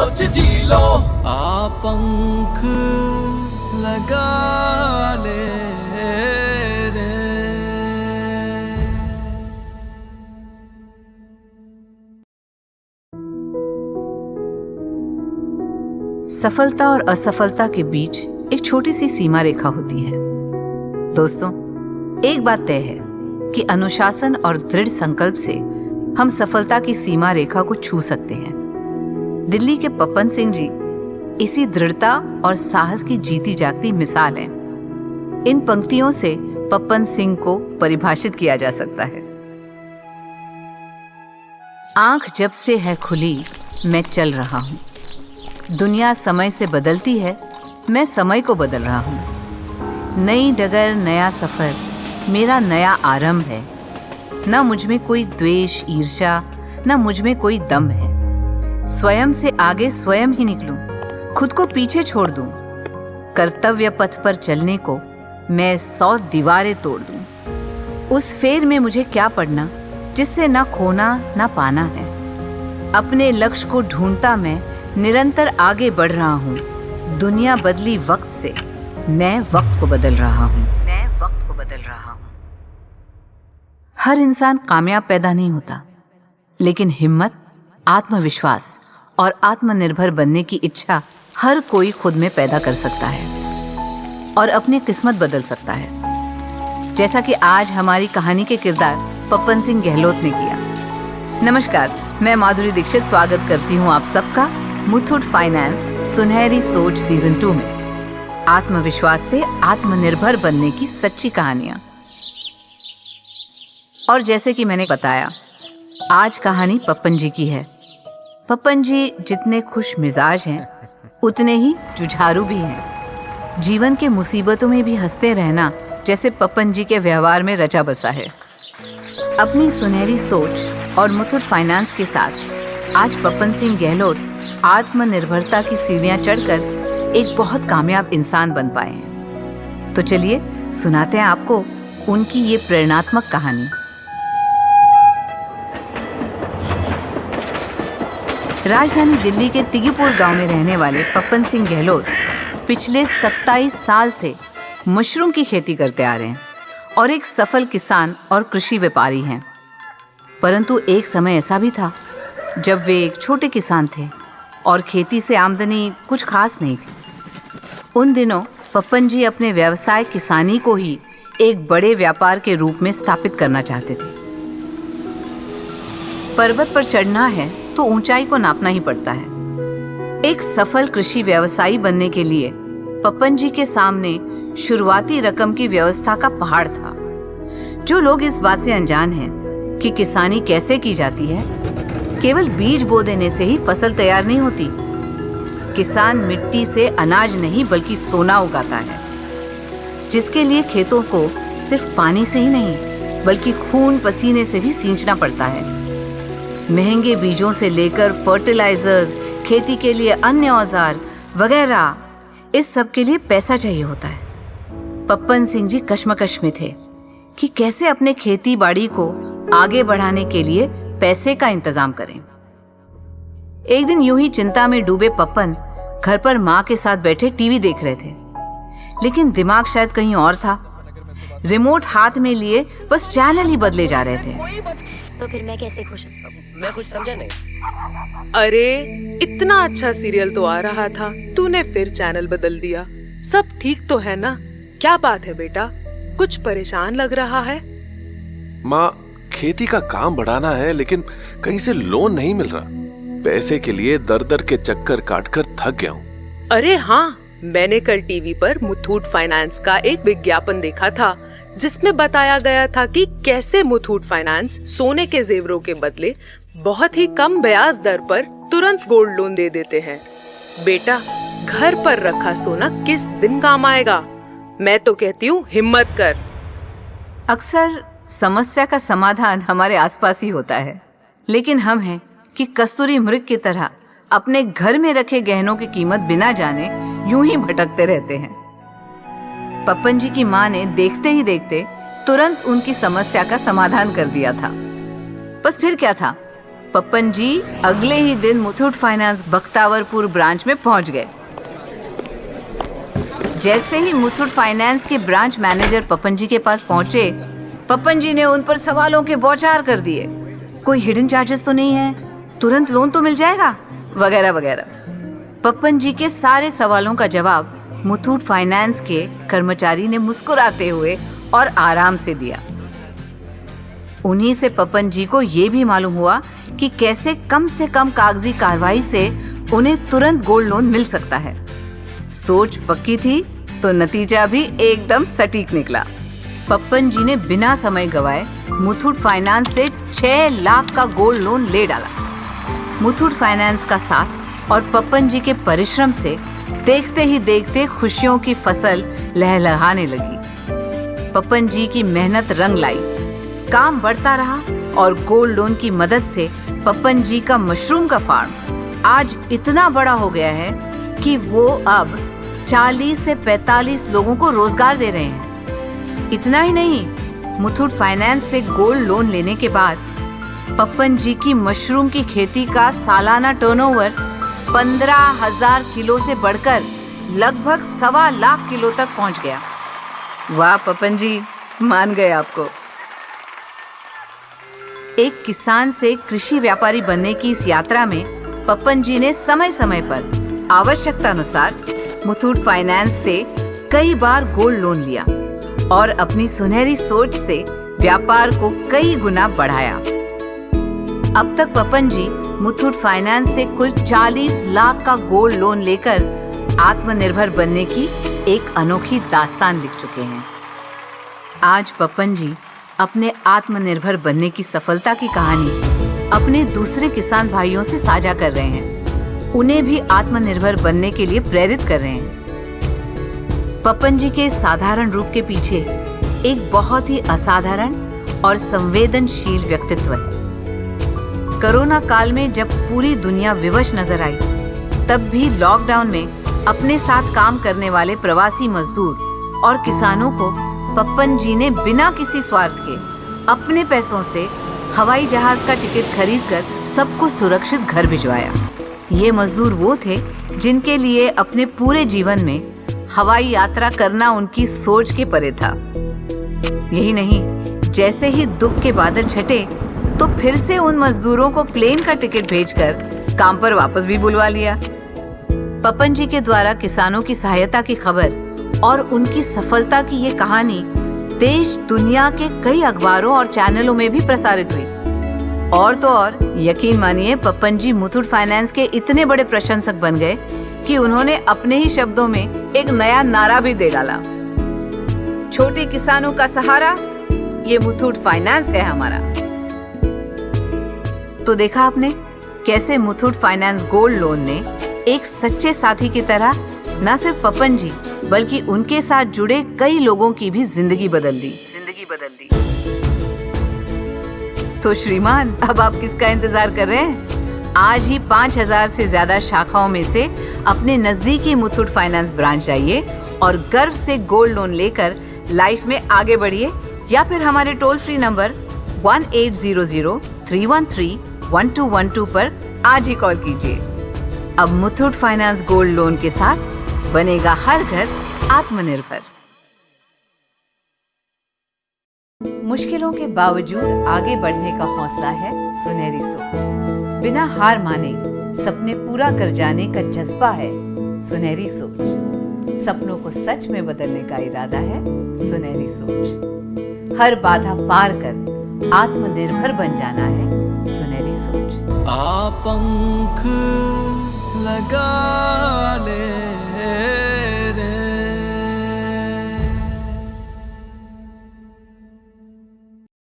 सोच जी लो, आ पंख लगा ले रे। सफलता और असफलता के बीच एक छोटी सी सीमा रेखा होती है। दोस्तों, एक बात तय है कि अनुशासन और दृढ़ संकल्प से हम सफलता की सीमा रेखा को छू सकते हैं। दिल्ली के पप्पन सिंह जी इसी दृढ़ता और साहस की जीती जागती मिसाल हैं। इन पंक्तियों से पप्पन सिंह को परिभाषित किया जा सकता है। आंख जब से है खुली मैं चल रहा हूँ, दुनिया समय से बदलती है, मैं समय को बदल रहा हूँ। नई डगर नया सफर मेरा नया आरंभ है। न मुझ में कोई द्वेष ईर्ष्या, न मुझ में कोई दम है। स्वयं से आगे स्वयं ही निकलूं, खुद को पीछे छोड़ दूं। कर्तव्य पथ पर चलने को मैं 100 दीवारें तोड़ दूं। उस फेर में मुझे क्या पड़ना जिससे ना खोना ना पाना है। अपने लक्ष्य को ढूंढता मैं निरंतर आगे बढ़ रहा हूँ। दुनिया बदली वक्त से, मैं वक्त को बदल रहा हूँ। हर इंसान कामयाब पैदा नहीं होता, लेकिन हिम्मत, आत्मविश्वास और आत्मनिर्भर बनने की इच्छा हर कोई खुद में पैदा कर सकता है और अपनी किस्मत बदल सकता है, जैसा कि आज हमारी कहानी के किरदार पप्पन सिंह गहलोत ने किया। नमस्कार, मैं माधुरी दीक्षित स्वागत करती हूँ आप सबका मुथूट फाइनेंस सुनहरी सोच सीजन 2 में। आत्मविश्वास से आत्मनिर्भर बनने की सच्ची कहानियां। और जैसे कि मैंने बताया, आज कहानी पप्पन जी की है। पप्पन जी जितने खुश मिजाज हैं, उतने ही जुझारू भी हैं। जीवन के मुसीबतों में भी हंसते रहना जैसे पप्पन जी के व्यवहार में रचा बसा है। अपनी सुनहरी सोच और मुथूट फाइनेंस के साथ आज पप्पन सिंह गहलोत आत्मनिर्भरता की सीढ़ियां चढ़कर एक बहुत कामयाब इंसान बन पाए हैं। तो चलिए सुनाते हैं आपको उनकी ये प्रेरणात्मक कहानी। राजधानी दिल्ली के तिगीपुर गांव में रहने वाले पप्पन सिंह गहलोत पिछले 27 साल से मशरूम की खेती करते आ रहे हैं और एक सफल किसान और कृषि व्यापारी हैं। परंतु एक समय ऐसा भी था जब वे एक छोटे किसान थे और खेती से आमदनी कुछ खास नहीं थी। उन दिनों पप्पन जी अपने व्यवसाय किसानी को ही एक बड़े व्यापार के रूप में स्थापित करना चाहते थे। पर्वत पर चढ़ना है तो ऊंचाई को नापना ही पड़ता है। एक सफल कृषि व्यवसायी बनने के लिए पप्पन जी के सामने शुरुआती रकम की व्यवस्था का पहाड़ था। जो लोग इस बात से अनजान हैं कि किसानी कैसे की जाती है, केवल बीज बो देने से ही फसल तैयार नहीं होती। किसान मिट्टी से अनाज नहीं बल्कि सोना उगाता है, जिसके लिए खेतों को सिर्फ पानी से ही नहीं बल्कि खून पसीने से भी सींचना पड़ता है। महंगे बीजों से लेकर फर्टिलाइजर्स, खेती के लिए अन्य औजार वगैरह, इस सब के लिए पैसा चाहिए होता है। पप्पन सिंह जी कश्मकश में थे कि कैसे अपने खेती बाड़ी को आगे बढ़ाने के लिए पैसे का इंतजाम करें। एक दिन यूं ही चिंता में डूबे पप्पन घर पर माँ के साथ बैठे टीवी देख रहे थे, लेकिन दिमाग शायद कहीं और था। रिमोट हाथ में लिए बस चैनल ही बदले जा रहे थे। तो फिर मैं कैसे खुश हो सकूं? मैं कुछ समझा नहीं। अरे इतना अच्छा सीरियल तो आ रहा था, तूने फिर चैनल बदल दिया। सब ठीक तो है ना? क्या बात है बेटा, कुछ परेशान लग रहा है? माँ, खेती का काम बढ़ाना है लेकिन कहीं से लोन नहीं मिल रहा। पैसे के लिए दर दर के चक्कर काटकर थक गया हूँ। अरे हाँ, मैंने कल टीवी पर मुथूट फाइनेंस का एक विज्ञापन देखा था जिसमें बताया गया था कि कैसे मुथूट फाइनेंस सोने के जेवरों के बदले बहुत ही कम ब्याज दर पर तुरंत गोल्ड लोन दे देते हैं। बेटा, घर पर रखा सोना किस दिन काम आएगा? मैं तो कहती हूँ हिम्मत कर। अक्सर समस्या का समाधान हमारे आसपास ही होता है, लेकिन हम हैं कि कस्तूरी मृग की तरह अपने घर में रखे गहनों की कीमत बिना जाने यूं ही भटकते रहते हैं। पप्पन जी की माँ ने देखते ही देखते तुरंत उनकी समस्या का समाधान कर दिया था। बस फिर क्या था, पप्पन जी अगले ही दिन मुथूट फाइनेंस बख्तावरपुर ब्रांच में पहुंच गए। जैसे ही मुथूट फाइनेंस के ब्रांच मैनेजर पप्पन जी के पास पहुंचे, पप्पन जी ने उन पर सवालों के बौछार कर दिए। कोई हिडन चार्जेस तो नहीं है, तुरंत लोन तो मिल जाएगा, वगैरह वगैरह। पप्पन जी के सारे सवालों का जवाब मुथूट फाइनेंस के कर्मचारी ने मुस्कुराते हुए और आराम से दिया। उन्हीं से पप्पन जी को ये भी मालूम हुआ कि कैसे कम से कम कागजी कार्रवाई से उन्हें तुरंत गोल्ड लोन मिल सकता है। सोच पक्की थी तो नतीजा भी एकदम सटीक निकला। पप्पन जी ने बिना समय गवाए मुथूट फाइनेंस से 6 लाख का गोल्ड लोन ले डाला। मुथूट फाइनेंस का साथ और पप्पन जी के परिश्रम से देखते ही देखते खुशियों की फसल लहलहाने लगी। पप्पन जी की मेहनत रंग लाई, काम बढ़ता रहा और गोल्ड लोन की मदद से पप्पन जी का मशरूम का फार्म आज इतना बड़ा हो गया है कि वो अब 40 से 45 लोगों को रोजगार दे रहे हैं। इतना ही नहीं, मुथूट फाइनेंस से गोल्ड लोन लेने के बाद पप्पन जी की मशरूम की खेती का सालाना टर्नओवर 15,000 किलो से बढ़कर लगभग 1.25 लाख किलो तक पहुंच गया। वाह पप्पन जी, मान गए आपको। एक किसान से कृषि व्यापारी बनने की इस यात्रा में पप्पन जी ने समय समय पर आवश्यकता अनुसार मुथूट फाइनेंस से कई बार गोल्ड लोन लिया और अपनी सुनहरी सोच से व्यापार को कई गुना बढ़ाया। अब तक पप्पन जी मुथूट फाइनेंस से कुल 40 लाख का गोल्ड लोन लेकर आत्मनिर्भर बनने की एक अनोखी दास्तान लिख चुके हैं। आज पप्पन जी अपने आत्मनिर्भर बनने की सफलता की कहानी अपने दूसरे किसान भाइयों से साझा कर रहे हैं। उन्हें भी आत्मनिर्भर बनने के लिए प्रेरित कर रहे हैं। पप्पन जी के साधारण रूप के पीछे एक बहुत ही असाधारण और संवेदनशील व्यक्तित्व है। कोरोना काल में जब पूरी दुनिया विवश नजर आई, तब भी लॉकडाउन में अपने साथ काम करने वाले प्रवासी मजदूर और किसानों को पप्पन जी ने बिना किसी स्वार्थ के अपने पैसों से हवाई जहाज का टिकट खरीदकर सबको सुरक्षित घर भिजवाया। ये मजदूर वो थे जिनके लिए अपने पूरे जीवन में हवाई यात्रा करना उनकी सोच के परे था। यही नहीं, जैसे ही दुख के बादल छटे तो फिर से उन मजदूरों को प्लेन का टिकट भेजकर काम पर वापस भी बुलवा लिया। पप्पन जी के द्वारा किसानों की सहायता की खबर और उनकी सफलता की ये कहानी देश दुनिया के कई अखबारों और चैनलों में भी प्रसारित हुई। और तो और यकीन मानिए, पप्पन जी मुथूट फाइनेंस के इतने बड़े प्रशंसक बन गए कि उन्होंने अपने ही शब्दों में एक नया नारा भी दे डाला, छोटे किसानों का सहारा, ये मुथूट फाइनेंस है हमारा। तो देखा आपने कैसे मुथूट फाइनेंस गोल्ड लोन ने एक सच्चे साथी की तरह न सिर्फ पप्पन जी बल्कि उनके साथ जुड़े कई लोगों की भी जिंदगी बदल दी। तो श्रीमान, अब आप किसका इंतजार कर रहे हैं? आज ही 5,000 से ज्यादा शाखाओं में से अपने नजदीकी मुथूट फाइनेंस ब्रांच जाइए और गर्व से गोल्ड लोन लेकर लाइफ में आगे बढ़िए, या फिर हमारे टोल फ्री नंबर 1800-313-1212 पर आज ही कॉल कीजिए। अब मुथूट फाइनेंस गोल्ड लोन के साथ बनेगा हर घर आत्मनिर्भर। मुश्किलों के बावजूद आगे बढ़ने का हौसला है सुनहरी सोच। बिना हार माने सपने पूरा कर जाने का जज्बा है सुनहरी सोच। सपनों को सच में बदलने का इरादा है सुनहरी सोच। हर बाधा पार कर आत्मनिर्भर बन जाना है सुनहरी सोच। आ पंख लगा ले